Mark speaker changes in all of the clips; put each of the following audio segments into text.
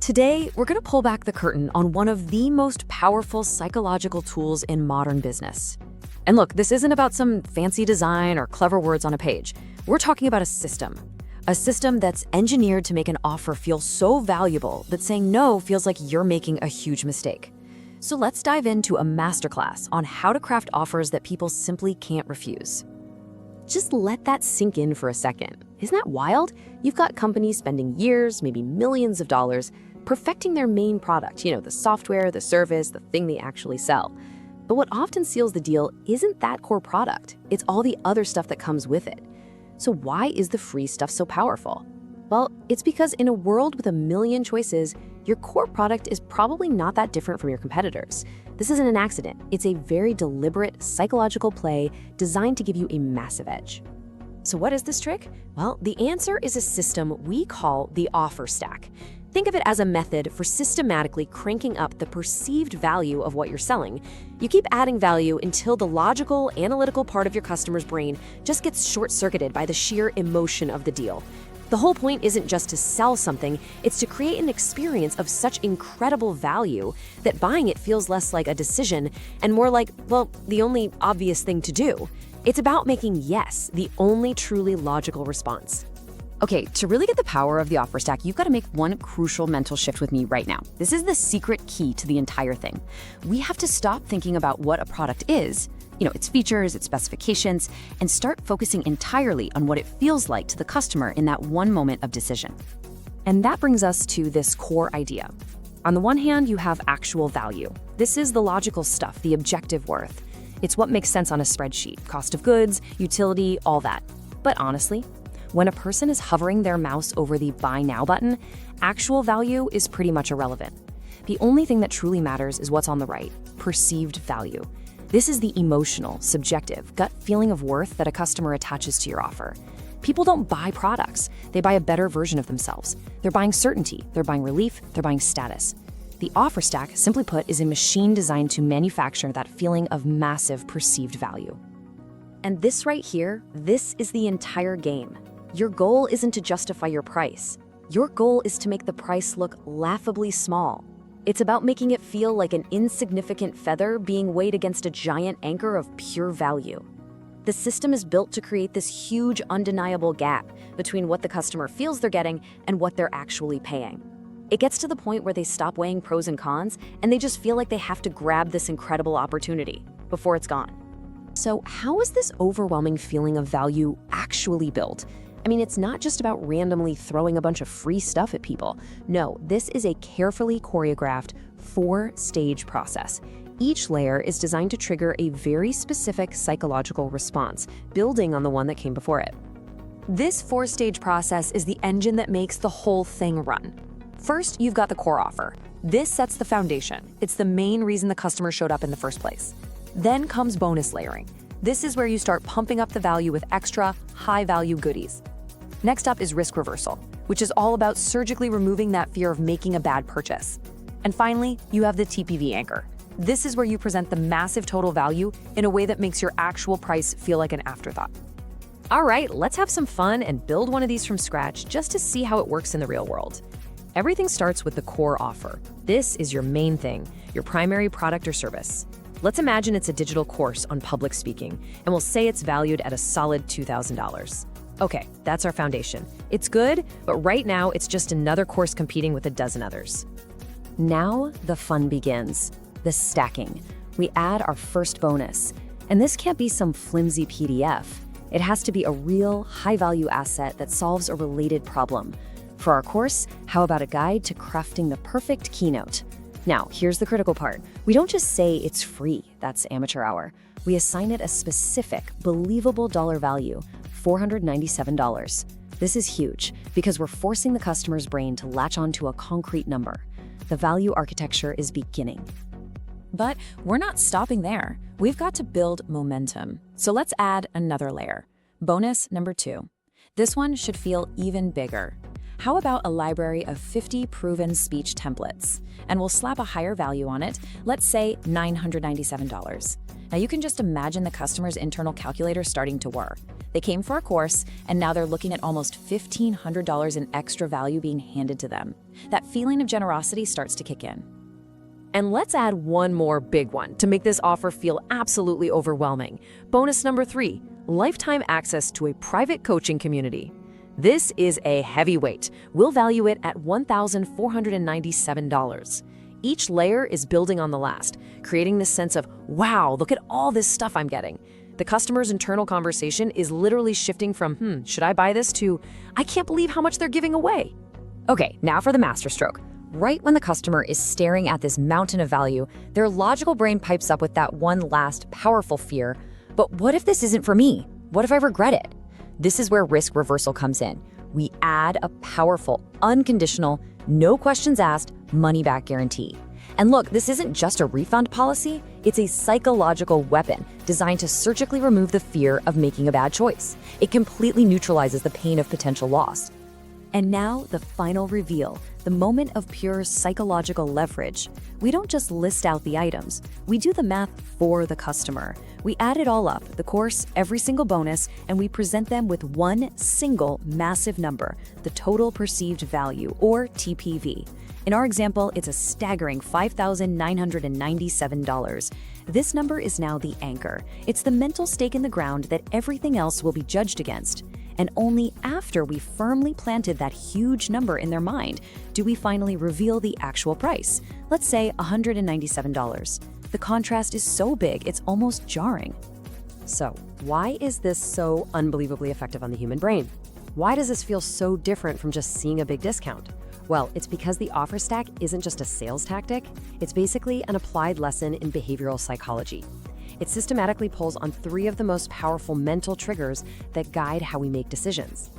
Speaker 1: Today, we're going to pull back the curtain on one of the most powerful psychological tools in modern business. And look, this isn't about some fancy design or clever words on a page. We're talking about a system that's engineered to make an offer feel so valuable that saying no feels like you're making a huge mistake. So let's dive into a masterclass on how to craft offers that people simply can't refuse. Just let that sink in for a second. Isn't that wild? You've got companies spending years, maybe millions of dollars, perfecting their main product, the software, the service, the thing they actually sell. But what often seals the deal isn't that core product, it's all the other stuff that comes with it. So why is the free stuff so powerful? Well, it's because in a world with a million choices, your core product is probably not that different from your competitors. This isn't an accident. It's a very deliberate psychological play designed to give you a massive edge. So what is this trick? Well, the answer is a system we call the offer stack. Think of it as a method for systematically cranking up the perceived value of what you're selling. You keep adding value until the logical, analytical part of your customer's brain just gets short-circuited by the sheer emotion of the deal. The whole point isn't just to sell something, it's to create an experience of such incredible value that buying it feels less like a decision and more like, the only obvious thing to do. It's about making yes the only truly logical response. Okay, to really get the power of the offer stack, you've got to make one crucial mental shift with me right now. This is the secret key to the entire thing. We have to stop thinking about what a product is, its features, its specifications, and start focusing entirely on what it feels like to the customer in that one moment of decision. And that brings us to this core idea. On the one hand, you have actual value. This is the logical stuff, the objective worth. It's what makes sense on a spreadsheet, cost of goods, utility, all that. But honestly, when a person is hovering their mouse over the Buy Now button, actual value is pretty much irrelevant. The only thing that truly matters is what's on the right, perceived value. This is the emotional, subjective, gut feeling of worth that a customer attaches to your offer. People don't buy products, they buy a better version of themselves. They're buying certainty, they're buying relief, they're buying status. The offer stack, simply put, is a machine designed to manufacture that feeling of massive perceived value. And this right here, this is the entire game. Your goal isn't to justify your price. Your goal is to make the price look laughably small. It's about making it feel like an insignificant feather being weighed against a giant anchor of pure value. The system is built to create this huge, undeniable gap between what the customer feels they're getting and what they're actually paying. It gets to the point where they stop weighing pros and cons, and they just feel like they have to grab this incredible opportunity before it's gone. So how is this overwhelming feeling of value actually built? It's not just about randomly throwing a bunch of free stuff at people. No, this is a carefully choreographed 4-stage process. Each layer is designed to trigger a very specific psychological response, building on the one that came before it. This 4-stage process is the engine that makes the whole thing run. First, you've got the core offer. This sets the foundation. It's the main reason the customer showed up in the first place. Then comes bonus layering. This is where you start pumping up the value with extra, high-value goodies. Next up is risk reversal, which is all about surgically removing that fear of making a bad purchase. And finally, you have the TPV Anchor. This is where you present the massive total value in a way that makes your actual price feel like an afterthought. All right, let's have some fun and build one of these from scratch just to see how it works in the real world. Everything starts with the core offer. This is your main thing, your primary product or service. Let's imagine it's a digital course on public speaking, and we'll say it's valued at a solid $2,000. Okay, that's our foundation. It's good, but right now it's just another course competing with a dozen others. Now the fun begins, the stacking. We add our first bonus, and this can't be some flimsy PDF. It has to be a real, high-value asset that solves a related problem. For our course, how about a guide to crafting the perfect keynote? Now, here's the critical part. We don't just say it's free, that's amateur hour. We assign it a specific, believable dollar value, $497. This is huge because we're forcing the customer's brain to latch onto a concrete number. The value architecture is beginning. But we're not stopping there. We've got to build momentum. So let's add another layer. Bonus number 2. This one should feel even bigger.
Speaker 2: How about a library of 50 proven speech templates? And we'll slap a higher value on it, let's say $997. Now you can just imagine the customer's internal calculator starting to whir. They came for a course, and now they're looking at almost $1,500 in extra value being handed to them. That feeling of generosity starts to kick in.
Speaker 1: And let's add one more big one to make this offer feel absolutely overwhelming. Bonus number 3, lifetime access to a private coaching community. This is a heavyweight. We'll value it at $1,497. Each layer is building on the last, creating this sense of, wow, look at all this stuff I'm getting. The customer's internal conversation is literally shifting from, should I buy this, to, I can't believe how much they're giving away. Okay, now for the masterstroke. Right when the customer is staring at this mountain of value, their logical brain pipes up with that one last powerful fear. But what if this isn't for me? What if I regret it? This is where risk reversal comes in. We add a powerful, unconditional, no questions asked, money-back guarantee. And look, this isn't just a refund policy, it's a psychological weapon designed to surgically remove the fear of making a bad choice. It completely neutralizes the pain of potential loss. And now, the final reveal, the moment of pure psychological leverage. We don't just list out the items, we do the math for the customer. We add it all up, the course, every single bonus, and we present them with one single massive number, the total perceived value, or TPV. In our example, it's a staggering $5,997. This number is now the anchor. It's the mental stake in the ground that everything else will be judged against. And only after we firmly planted that huge number in their mind do we finally reveal the actual price. Let's say $197. The contrast is so big, it's almost jarring. So, why is this so unbelievably effective on the human brain? Why does this feel so different from just seeing a big discount? Well, it's because the offer stack isn't just a sales tactic, it's basically an applied lesson in behavioral psychology. It systematically pulls on 3 of the most powerful mental triggers that guide how we make decisions.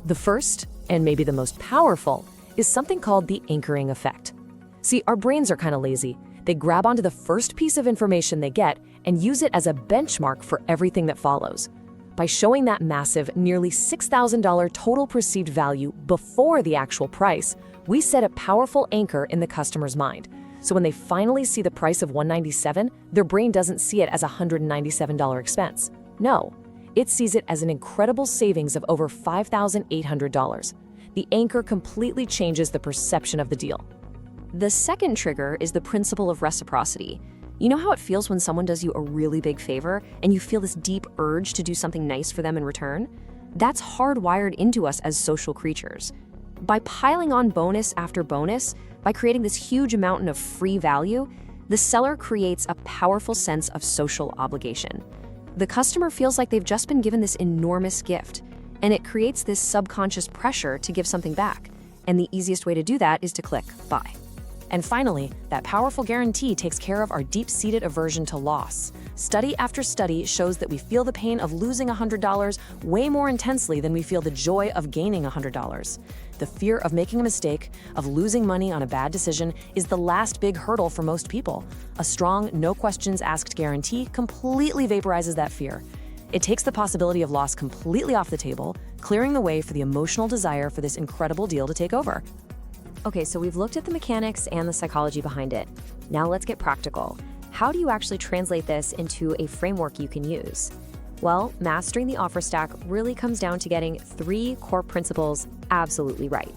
Speaker 1: The first, and maybe the most powerful, is something called the anchoring effect. See, our brains are kind of lazy. They grab onto the first piece of information they get and use it as a benchmark for everything that follows. By showing that massive, nearly $6,000 total perceived value before the actual price, we set a powerful anchor in the customer's mind. So when they finally see the price of $197, their brain doesn't see it as a $197 expense. No, it sees it as an incredible savings of over $5,800. The anchor completely changes the perception of the deal. The second trigger is the principle of reciprocity. You know how it feels when someone does you a really big favor and you feel this deep urge to do something nice for them in return? That's hardwired into us as social creatures. By piling on bonus after bonus, by creating this huge mountain of free value, the seller creates a powerful sense of social obligation. The customer feels like they've just been given this enormous gift, and it creates this subconscious pressure to give something back. And the easiest way to do that is to click buy. And finally, that powerful guarantee takes care of our deep-seated aversion to loss. Study after study shows that we feel the pain of losing $100 way more intensely than we feel the joy of gaining $100. The fear of making a mistake, of losing money on a bad decision, is the last big hurdle for most people. A strong, no questions asked guarantee completely vaporizes that fear. It takes the possibility of loss completely off the table, clearing the way for the emotional desire for this incredible deal to take over. Okay, so we've looked at the mechanics and the psychology behind it. Now let's get practical. How do you actually translate this into a framework you can use? Well, mastering the offer stack really comes down to getting 3 core principles absolutely right.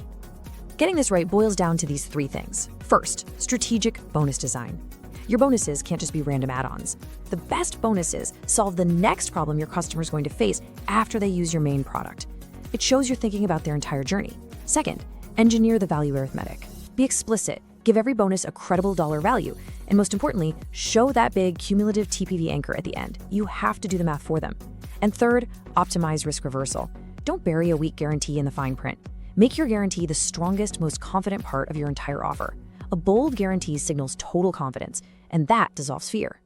Speaker 1: Getting this right boils down to these 3 things. First, strategic bonus design. Your bonuses can't just be random add-ons. The best bonuses solve the next problem your customer is going to face after they use your main product. It shows you're thinking about their entire journey. Second, engineer the value arithmetic. Be explicit, give every bonus a credible dollar value, and most importantly, show that big cumulative TPV anchor at the end. You have to do the math for them. And third, optimize risk reversal. Don't bury a weak guarantee in the fine print. Make your guarantee the strongest, most confident part of your entire offer. A bold guarantee signals total confidence, and that dissolves fear.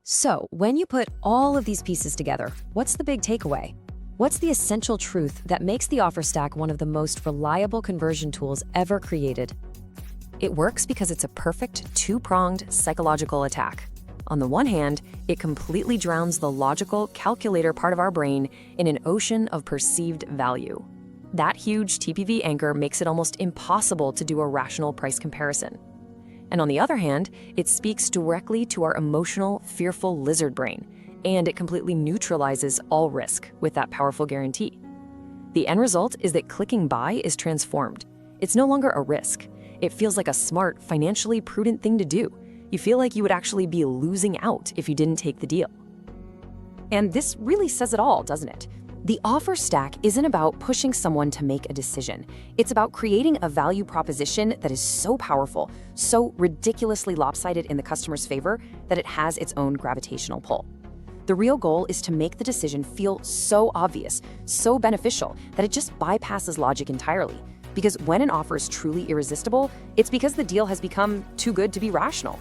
Speaker 1: So, when you put all of these pieces together, what's the big takeaway? What's the essential truth that makes the offer stack one of the most reliable conversion tools ever created? It works because it's a perfect 2-pronged psychological attack. On the one hand, it completely drowns the logical calculator part of our brain in an ocean of perceived value. That huge TPV anchor makes it almost impossible to do a rational price comparison. And on the other hand, it speaks directly to our emotional, fearful lizard brain, and it completely neutralizes all risk with that powerful guarantee. The end result is that clicking buy is transformed. It's no longer a risk. It feels like a smart, financially prudent thing to do. You feel like you would actually be losing out if you didn't take the deal. And this really says it all, doesn't it? The offer stack isn't about pushing someone to make a decision. It's about creating a value proposition that is so powerful, so ridiculously lopsided in the customer's favor that it has its own gravitational pull. The real goal is to make the decision feel so obvious, so beneficial, that it just bypasses logic entirely. Because when an offer is truly irresistible, it's because the deal has become too good to be rational.